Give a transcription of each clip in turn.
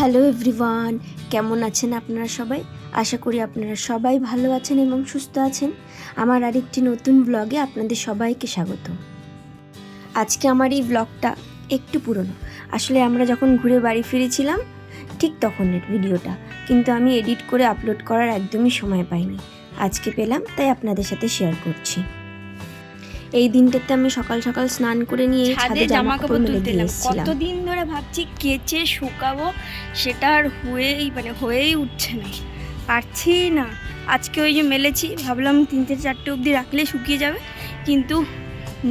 Hello everyone, কেমন আছেন আপনারা সবাই? আশা করি আপনারা সবাই ভালো আছেন এবং সুস্থ আছেন। আমার আরেকটি নতুন ব্লগে আপনাদের সবাইকে স্বাগত। আজকে আমার এই ব্লগটা একটু পুরনো। আসলে আমরা যখন ঘুরে বাড়ি ফিরেছিলাম ঠিক তখনের ভিডিওটা, কিন্তু আমি এডিট করে আপলোড করার একদমই সময় পাইনি। আজকে পেলাম, তাই আপনাদের সাথে শেয়ার করছি। এই দিনটাতে আমি সকাল সকাল স্নান করে নিয়ে ছাদে জামা কাপড় মেলে দিয়ে এসেছিলাম। কতদিন ধরে ভাবছি কেচে শুকাবো, সেটা আর হয়েই উঠছে না, পারছি না। আজকে ওই যে মেলেছি, ভাবলাম 3-4টে অবধি রাখলে শুকিয়ে যাবে, কিন্তু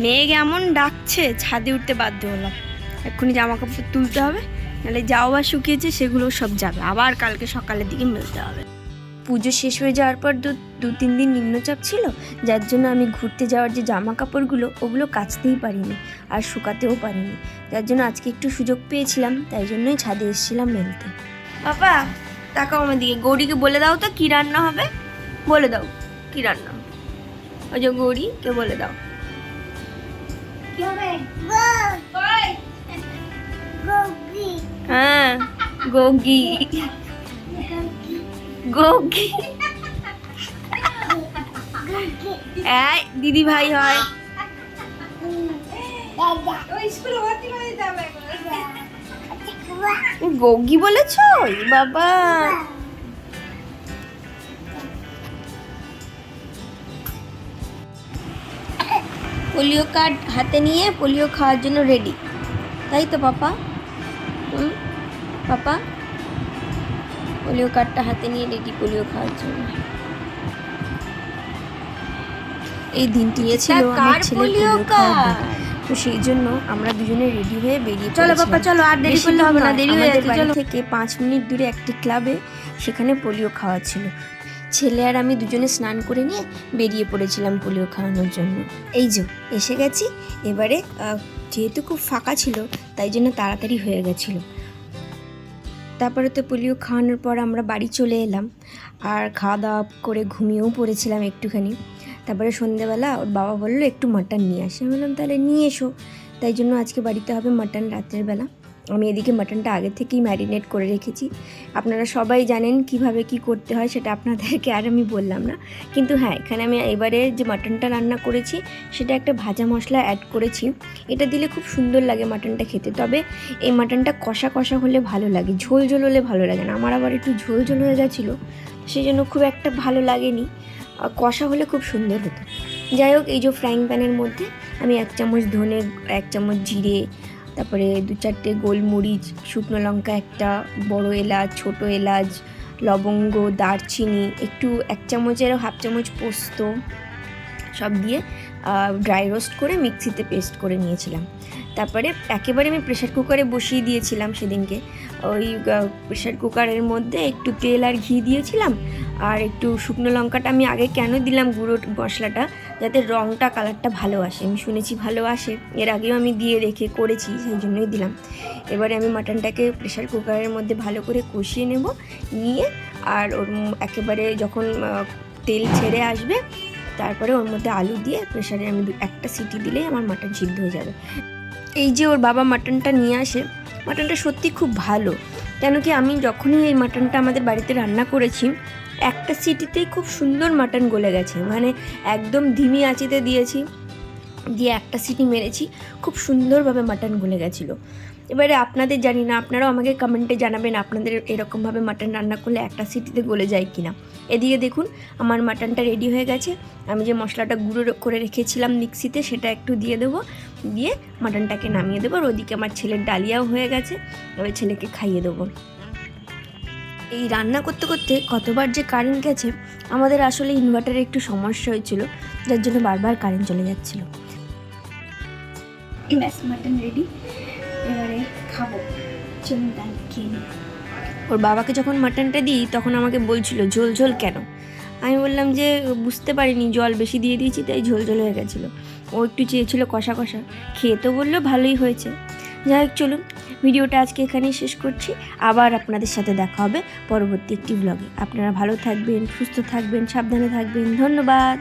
মেঘ এমন ডাকছে ছাদে উঠতে বাধ্য হলাম। এক্ষুনি জামা কাপড় তুলতে হবে, নাহলে যাও বা শুকিয়েছে সেগুলো সব যাবে, আবার কালকে সকালের দিকে মেলতে হবে। পুজো শেষ হয়ে যাওয়ার পর 2-3 দিন নিম্নচাপ ছিল, যার জন্য আমি ঘুরতে যাওয়ার যে জামা কাপড়গুলো ওগুলো কাচতেই পারিনি আর শুকাতেও পারিনি। যার জন্য আজকে একটু সুযোগ পেয়েছিলাম, তাই জন্যই ছাদে এসেছিলাম মেলতে। বাবা তাকাও আমার দিকে, গৌরীকে বলে দাও তো কি রান্না হবে, বলে দাও কি রান্না হবে। ওই যে গৌরীকে বলে দাও কি হবে। হ্যাঁ, গোগি গোগি দিদি ভাই হয়। গোগি বলেছ বাবা। পোলিও কার্ড হাতে নিয়ে পোলিও খাওয়ার জন্য রেডি, তাই তো পাপা? পাপা পোলিও কার্ডটা হাতে নিয়ে রেডি পোলিও খাওয়ার জন্য। এই দিনটি ছিল আমার ছেলের পোলিও কার্ড, তো সেই জন্য আমরা দুজনে রেডি হয়ে বেরিয়ে চলো পাপা চলো, আর দেরি করলে হবে না, দেরি হয়ে যাচ্ছে। বাড়ি থেকে 5 মিনিট দূরে একটি ক্লাবে, সেখানে পোলিও খাওয়া ছিল। ছেলে আর আমি দুজনে স্নান করে নিয়ে বেরিয়ে পড়েছিলাম পোলিও খাওয়ানোর জন্য। এই যে এসে গেছি। এবারে যেহেতু খুব ফাঁকা ছিল তাই জন্য তাড়াতাড়ি হয়ে গেছিলো। তারপরে তো পোলিও খাওয়ানোর পর আমরা বাড়ি চলে এলাম, আর খাওয়া দাওয়া করে ঘুমিয়েও পড়েছিলাম একটুখানি। তারপরে সন্ধ্যেবেলা ওর বাবা বললো একটু মাটন নিয়ে আসে। আমি বললাম তাহলে নিয়ে এসো। তাই জন্য আজকে বাড়িতে হবে মাটন রাত্রের বেলা। আমি এদিকে মাটনটা আগে থেকেই ম্যারিনেট করে রেখেছি। আপনারা সবাই জানেন কিভাবে কি করতে হয়, সেটা আপনাদেরকে আর আমি বললাম না। কিন্তু হ্যাঁ, এখানে আমি এবারে যে মাটনটা রান্না করেছি সেটা একটা ভাজা মশলা অ্যাড করেছি। এটা দিলে খুব সুন্দর লাগে মাটনটা খেতে। তবে এই মাটনটা কষা কষা হলে ভালো লাগে, ঝোল ঝোল হলে ভালো লাগে না। আমার আবার একটু ঝোল ঝোল হয়ে গেছিলো, সেই জন্য খুব একটা ভালো লাগেনি। কষা হলে খুব সুন্দর হতো। যাই হোক, এই যে ফ্রাইং প্যানের মধ্যে আমি 1 চামচ ধনে, 1 চামচ জিরে, তারপরে 2-4টে গোলমরিচ, শুকনো লঙ্কা, একটা বড় এলাচ, ছোট এলাচ, লবঙ্গ, দারচিনি, একটু 1 চামচের 1/2 চামচ পোস্ত সব দিয়ে ড্রাই রোস্ট করে মিক্সিতে পেস্ট করে নিয়েছিলাম। তারপরে একেবারে আমি প্রেশার কুকারে বসিয়ে দিয়েছিলাম সেদিনকে। ওই প্রেশার কুকারের মধ্যে একটু তেল আর ঘি দিয়েছিলাম, আর একটু শুকনো লঙ্কাটা আমি আগে কেন দিলাম গুঁড়ো মশলাটা, যাতে রঙটা কালারটা ভালো আসে। আমি শুনেছি ভালো আসে, এর আগেও আমি দিয়ে রেখে করেছি, সেই জন্যই দিলাম। এবারে আমি মাটনটাকে প্রেশার কুকারের মধ্যে ভালো করে কষিয়ে নেব, নিয়ে আর ওর একেবারে যখন তেল ছেড়ে আসবে তারপরে ওর মধ্যে আলু দিয়ে প্রেশারে আমি 1টা সিটি দিলেই আমার মাটন সিদ্ধ হয়ে যাবে। এই যে ওর বাবা মাটনটা নিয়ে আসে, মাটনটা সত্যি খুব ভালো। কেন কি আমি যখনই এই মাটনটা আমাদের বাড়িতে রান্না করেছি 1টা সিটিতেই খুব সুন্দর মাটন গলে গেছে। মানে একদম ধিমি আঁচিতে দিয়েছি, দিয়ে 1টা সিটি মেরেছি, খুব সুন্দরভাবে মাটন গলে গেছিলো। এবারে আপনাদের জানি না, আপনারাও আমাকে কমেন্টে জানাবেন আপনাদের এরকমভাবে মাটন রান্না করলে 1টা সিটিতে গলে যায় কিনা। এদিকে দেখুন আমার মাটনটা রেডি হয়ে গেছে। আমি যে মশলাটা গুঁড়ো করে রেখেছিলাম মিক্সিতে সেটা একটু দিয়ে দেবো, দিয়ে মাটনটাকে নামিয়ে দেবো। আর ওদিকে আমার ছেলের ডালিয়াও হয়ে গেছে, এবার ছেলেকে খাইয়ে দেবো। এই রান্না করতে করতে কতবার যে কারেন্ট গেছে। আমাদের আসলে ইনভার্টারে একটু সমস্যা হয়েছিল, যার জন্য বারবার কারেন্ট চলে যাচ্ছিলো। ব্যাস মাটন রেডি, এবারে খাবো। চলুন তাহলে খেয়ে নিই। ওর বাবাকে যখন মাটনটা দিই তখন আমাকে বলছিল ঝোল ঝোল কেন। আমি বললাম যে বুঝতে পারিনি, জল বেশি দিয়ে দিয়েছি তাই ঝোল ঝোল হয়ে গেছিলো। ও একটু চেয়েছিল কষা কষা, খেয়ে তো বললো ভালোই হয়েছে। যাই হোক, চলুন ভিডিওটা আজকে এখানেই শেষ করছি। আবার আপনাদের সাথে দেখা হবে পরবর্তী একটি ব্লগে। আপনারা ভালো থাকবেন, সুস্থ থাকবেন, সাবধানে থাকবেন। ধন্যবাদ।